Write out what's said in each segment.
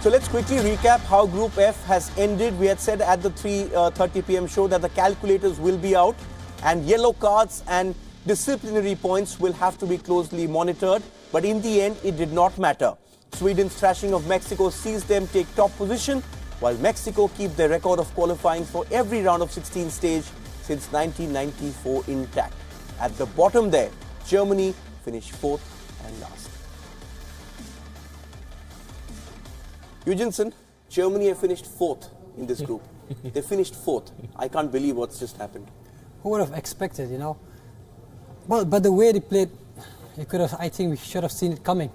So let's quickly recap how Group F has ended. We had said at the 3:30 p.m. show that the calculators will be out and yellow cards and disciplinary points will have to be closely monitored. But in the end, it did not matter. Sweden's thrashing of Mexico sees them take top position, while Mexico keep their record of qualifying for every round of 16 stage since 1994 intact. At the bottom there, Germany finished fourth and last. Eugeneson, Germany have finished fourth in this group. They finished fourth. I can't believe what's just happened. Who would have expected, you know? Well, but the way they played, you could have. I think we should have seen it coming.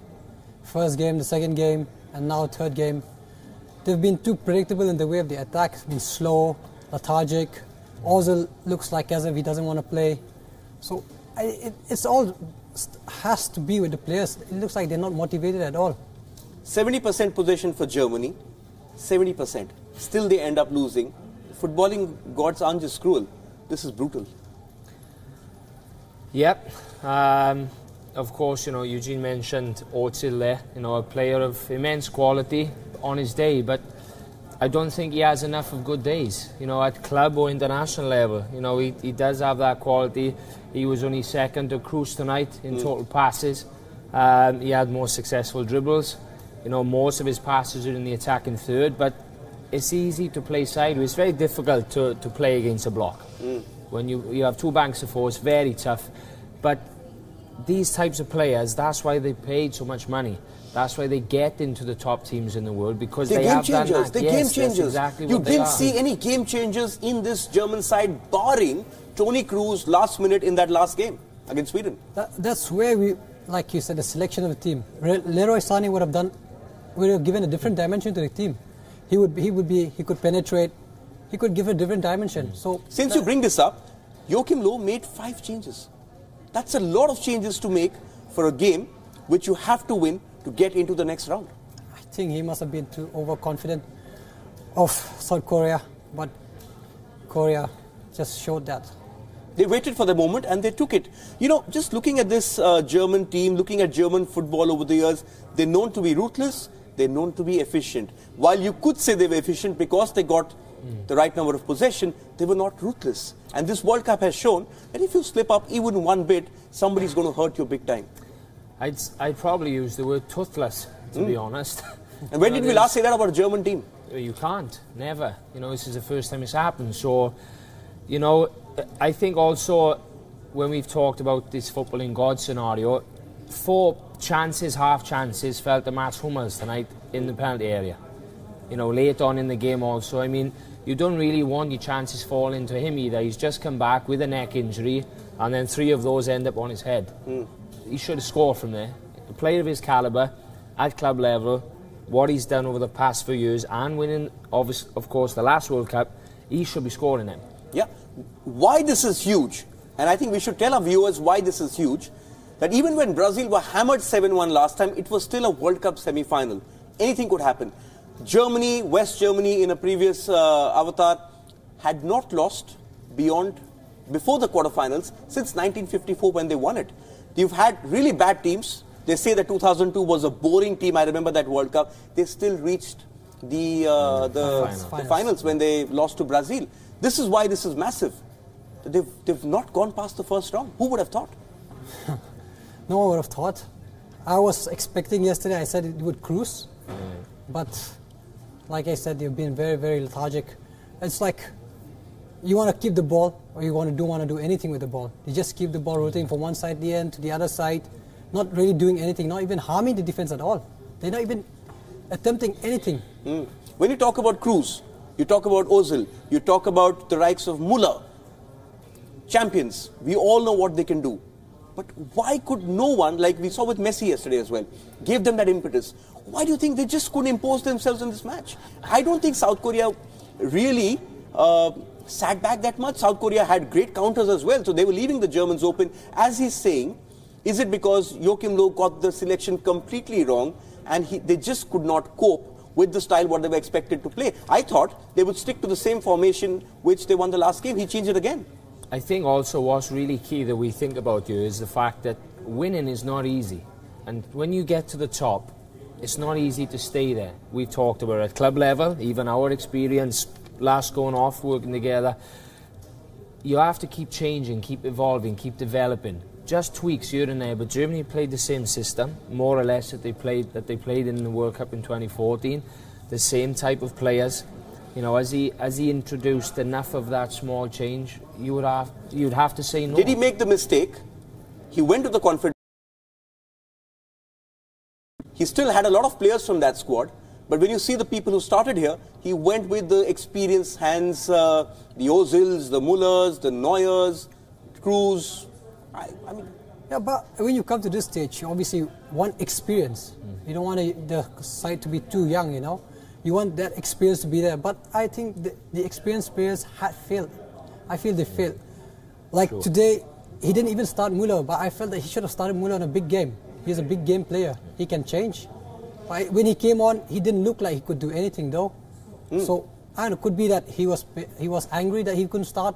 First game, the second game, and now third game. They've been too predictable in the way of the attack. It's been slow, lethargic. Ozil looks like as if he doesn't want to play. So it's all has to be with the players. It looks like they're not motivated at all. 70% possession for Germany, 70%. Still they end up losing. Footballing gods aren't just cruel. This is brutal. Yep. Of course, you know, Eugene mentioned Ozil there, you know, a player of immense quality on his day, but I don't think he has enough of good days, you know, at club or international level. You know, he does have that quality. He was only second to Kroos tonight in total passes. He had more successful dribbles. You know, most of his passes are in the attacking third, but it's easy to play sideways. It's very difficult to play against a block. When you have two banks of four, it's very tough. But these types of players, that's why they paid so much money. That's why they get into the top teams in the world, because they have done that. They're game changers. Exactly you didn't see any game changers in this German side, barring Toni Kroos last minute in that last game against Sweden. That's where we, like you said, the selection of the team. Leroy Sané would have given a different dimension to the team. He could penetrate. He could give a different dimension. So since you bring this up, Joachim Löw made 5 changes. That's a lot of changes to make for a game which you have to win to get into the next round. I think he must have been too overconfident of South Korea, but Korea just showed that. They waited for the moment and they took it. You know, just looking at this German team, looking at German football over the years, they're known to be ruthless, they're known to be efficient. While you could say they were efficient because they got the right number of possession, they were not ruthless. And this World Cup has shown that if you slip up even one bit, somebody's going to hurt you big time. I'd probably use the word toothless, to be honest. And when did we last say that about a German team? You can't, never. You know, this is the first time it's happened. So, you know, I think also when we've talked about this footballing god scenario, 4 chances, half chances, fell to Mats Hummels tonight in the penalty area. You know, late on in the game also. I mean, you don't really want your chances falling to him either. He's just come back with a neck injury, and then 3 of those end up on his head. He should have scored from there. A player of his calibre, at club level, what he's done over the past few years, and winning, of course, the last World Cup, he should be scoring them. Yeah. Why this is huge, and I think we should tell our viewers why this is huge, that even when Brazil were hammered 7-1 last time, it was still a World Cup semi-final. Anything could happen. Germany, West Germany in a previous avatar, had not lost before the quarterfinals since 1954 when they won it. You've had really bad teams. They say that 2002 was a boring team. I remember that World Cup. They still reached the finals when they lost to Brazil. This is why this is massive. They've not gone past the first round. Who would have thought? No one would have thought. I was expecting yesterday, I said it would cruise. But like I said, they've been very, very lethargic. It's like you want to keep the ball, or you want to do anything with the ball. You just keep the ball rotating from one side of the end to the other side, not really doing anything, not even harming the defense at all. They're not even attempting anything. When you talk about Kroos, you talk about Ozil, you talk about the likes of Müller, champions, we all know what they can do. But why could no one, like we saw with Messi yesterday as well, give them that impetus? Why do you think they just couldn't impose themselves in this match? I don't think South Korea really sat back that much. South Korea had great counters as well, so they were leaving the Germans open. As he's saying, is it because Joachim Löw got the selection completely wrong and they just could not cope with the style what they were expected to play? I thought they would stick to the same formation which they won the last game. He changed it again. I think also what's really key that we think about here is the fact that winning is not easy. And when you get to the top, it's not easy to stay there. We've talked about it at club level, even our experience last going off, working together. You have to keep changing, keep evolving, keep developing. Just tweaks here and there, but Germany played the same system, more or less, that they played in the World Cup in 2014. The same type of players. You know, as he introduced enough of that small change, you'd have to say no. Did he make the mistake? He went to the confidence. He still had a lot of players from that squad, but when you see the people who started here, he went with the experienced hands, the Ozils, the Mullers, the Neuers, Kroos. I mean, yeah, but when you come to this stage, you obviously want experience. You don't want the side to be too young, you know. You want that experience to be there. But I think the experienced players had failed. I feel they failed. Like today, he didn't even start Müller, but I felt that he should have started Müller in a big game. He's a big game player. He can change. But when he came on, he didn't look like he could do anything though. So I don't know, could be that he was angry that he couldn't start.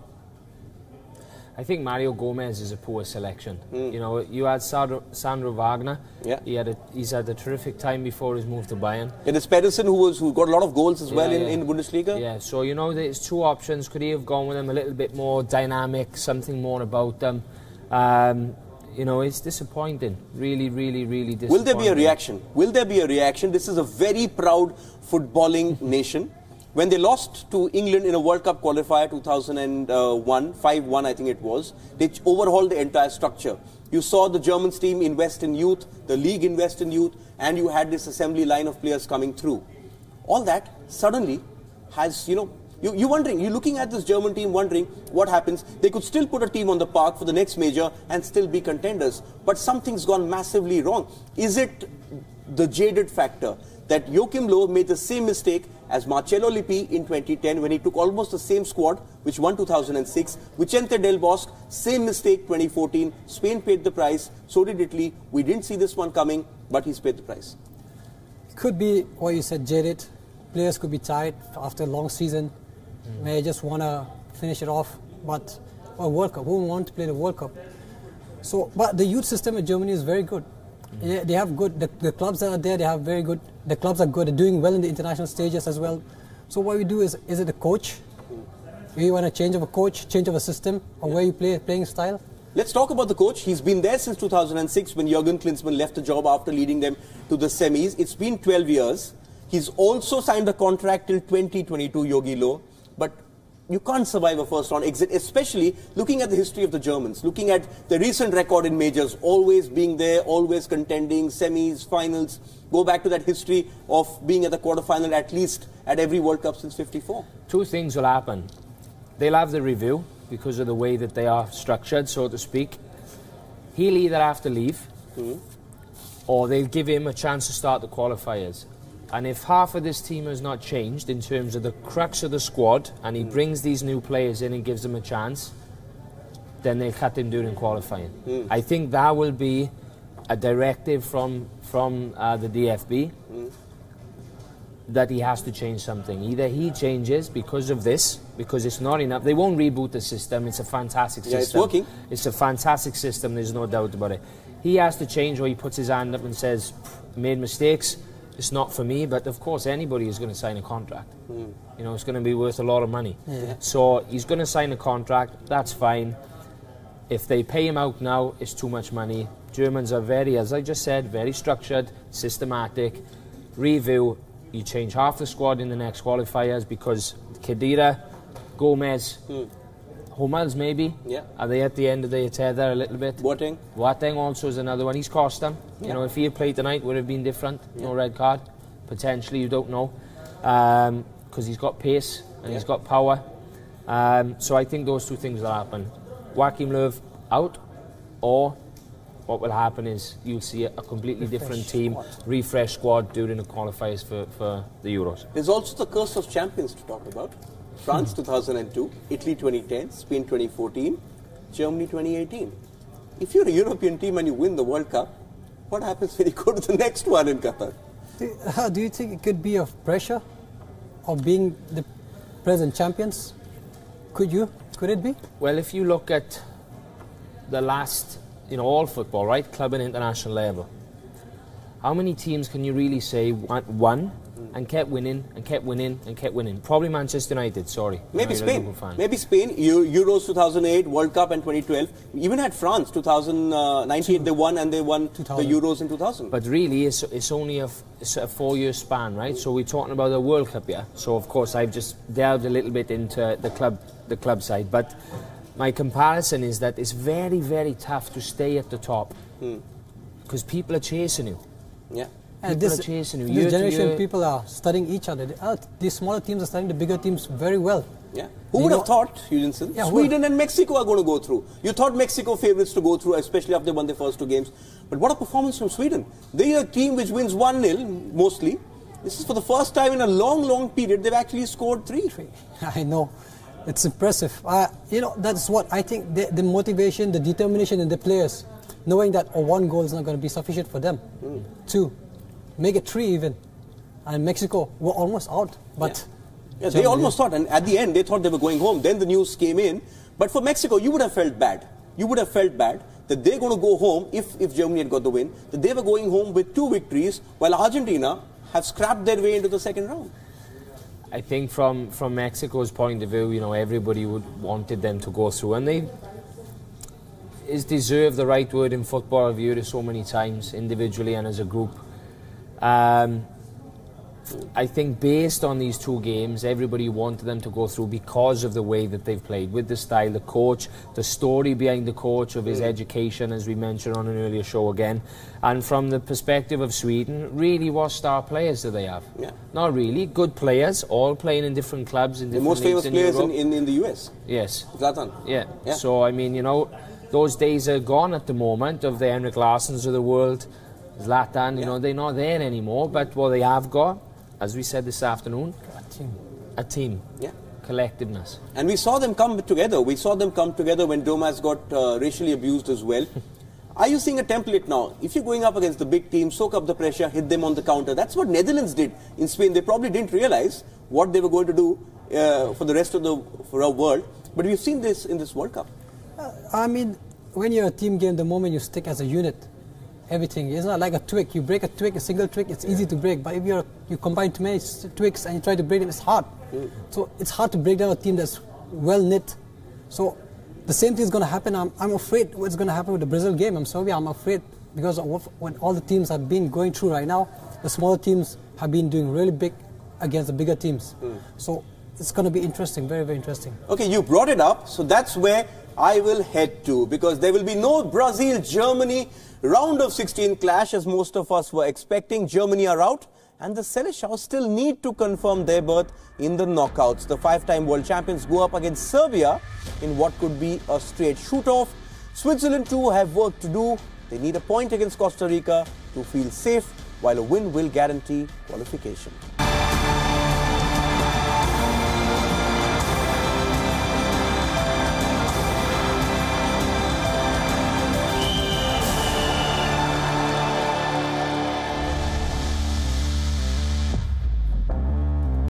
I think Mario Gomez is a poor selection. You know, you had Sandro Wagner. Yeah. He's had a terrific time before his move to Bayern. And it's Pedersen who got a lot of goals as well in Bundesliga. Yeah, so you know, there's two options. Could he have gone with them a little bit more dynamic, something more about them? You know, it's disappointing. Really, really, really disappointing. Will there be a reaction? Will there be a reaction? This is a very proud footballing nation. When they lost to England in a World Cup qualifier 2001, 5-1 I think it was, they overhauled the entire structure. You saw the German team invest in youth, the league invest in youth, and you had this assembly line of players coming through. All that suddenly has, you know, you're wondering, you're looking at this German team wondering what happens. They could still put a team on the park for the next major and still be contenders. But something's gone massively wrong. Is it the jaded factor that Joachim Löw made the same mistake as Marcelo Lippi in 2010 when he took almost the same squad which won 2006? Vicente Del Bosque, same mistake 2014. Spain paid the price, so did Italy. We didn't see this one coming, but he's paid the price. Could be what you said, jaded. Players could be tired after a long season. May just want to finish it off, but a World Cup, who want to play the World Cup? So, but the youth system in Germany is very good. Yeah, they have good, the clubs that are there, they have very good, the clubs are good, they're doing well in the international stages as well. So what we do is it the coach? We want a change of a coach, change of a system, or where you playing style? Let's talk about the coach. He's been there since 2006 when Jürgen Klinsmann left the job after leading them to the semis. It's been 12 years. He's also signed a contract till 2022, Jogi Löw. But you can't survive a first-round exit, especially looking at the history of the Germans, looking at the recent record in majors, always being there, always contending, semis, finals. Go back to that history of being at the quarterfinal at least at every World Cup since '54. Two things will happen. They'll have the review because of the way that they are structured, so to speak. He'll either have to leave or they'll give him a chance to start the qualifiers. And if half of this team has not changed in terms of the crux of the squad, and he brings these new players in and gives them a chance, then they'll cut him during qualifying. I think that will be a directive from the DFB that he has to change something. Either he changes because of this, because it's not enough. They won't reboot the system. It's a fantastic system. Yeah, it's working. It's a fantastic system. There's no doubt about it. He has to change, or he puts his hand up and says, made mistakes. It's not for me, but of course anybody is going to sign a contract. You know, it's going to be worth a lot of money. So he's going to sign a contract, that's fine. If they pay him out now, it's too much money. Germans are very, as I just said, very structured, systematic. Review, you change half the squad in the next qualifiers because Khedira, Gomez, Hummels maybe. Are they at the end of their tether a little bit? Boateng also is another one. He's cost them. You know, if he had played tonight, would have been different. No red card. Potentially, you don't know. Because he's got pace and he's got power. So I think those two things will happen. Joachim Löw out, or what will happen is you'll see a completely different team, refresh squad during the qualifiers for the Euros. There's also the curse of champions to talk about. France 2002, Italy 2010, Spain 2014, Germany 2018. If you're a European team and you win the World Cup, what happens when you go to the next one in Qatar? Do you think it could be of pressure of being the present champions? Could it be? Well, if you look at the last, you know, all football, right, club and international level, how many teams can you really say won and kept winning and kept winning and kept winning? Probably Manchester United, sorry. Maybe Spain. Maybe Spain. Euros 2008, World Cup and 2012. Even had France 2019, they won and they won the Euros in 2000. But really, it's only a 4-year span, right? So we're talking about the World Cup, yeah? So of course I've just delved a little bit into the club side. But my comparison is that it's very, very tough to stay at the top because people are chasing you. Yeah. And this generation, people are studying each other. These smaller teams are studying the bigger teams very well. Yeah. Who would have thought, Eugeneson? Yeah, Sweden and Mexico are going to go through. You thought Mexico favourites to go through, especially after they won their first 2 games. But what a performance from Sweden. They are a team which wins 1-0 mostly. This is for the first time in a long, long period they've actually scored 3. I know. It's impressive. You know, that's what I think, the motivation, the determination in the players, knowing that 1 goal is not going to be sufficient for them. 2. Make it 3 even. And Mexico were almost out. But yeah, they almost thought, and at the end they thought they were going home. Then the news came in. But for Mexico, you would have felt bad. You would have felt bad that they're going to go home, if Germany had got the win, that they were going home with 2 victories, while Argentina have scrapped their way into the second round. I think from Mexico's point of view, you know, everybody wanted them to go through, and they deserve the right word in football. I've viewed it so many times, individually and as a group. I think based on these 2 games, everybody wanted them to go through because of the way that they've played, with the style, the coach, the story behind the coach of his education, as we mentioned on an earlier show again. And from the perspective of Sweden, really what star players do they have? Yeah. Not really. Good players, all playing in different clubs in different leagues. The most famous players in the US. Yes. Zlatan. Yeah. So, I mean, you know, those days are gone at the moment of the Henrik Larssons of the world. Zlatan, you know, they're not there anymore, but what they have got, as we said this afternoon, a team. Yeah. Collectiveness. And we saw them come together. We saw them come together when Domas got racially abused as well. Are you seeing a template now? If you're going up against the big team, soak up the pressure, hit them on the counter. That's what Netherlands did in Spain. They probably didn't realize what they were going to do for the rest of the world. But we've seen this in this World Cup. I mean, when you're a team game, the moment you stick as a unit, everything. It's not like a twig. You break a twig, a single twig, it's easy to break. But if you combine too many twigs and you try to break them, it's hard. So it's hard to break down a team that's well knit. So the same thing is going to happen. I'm afraid what's going to happen with the Brazil game. I'm sorry, I'm afraid because of what all the teams have been going through right now. The smaller teams have been doing really big against the bigger teams. So it's going to be interesting, very, very interesting. Okay, you brought it up, so that's where I will head to, because there will be no Brazil-Germany round of 16 clash as most of us were expecting. Germany are out, and the Seleção still need to confirm their berth in the knockouts. The 5-time world champions go up against Serbia in what could be a straight shoot-off. Switzerland too have work to do. They need a point against Costa Rica to feel safe, while a win will guarantee qualification.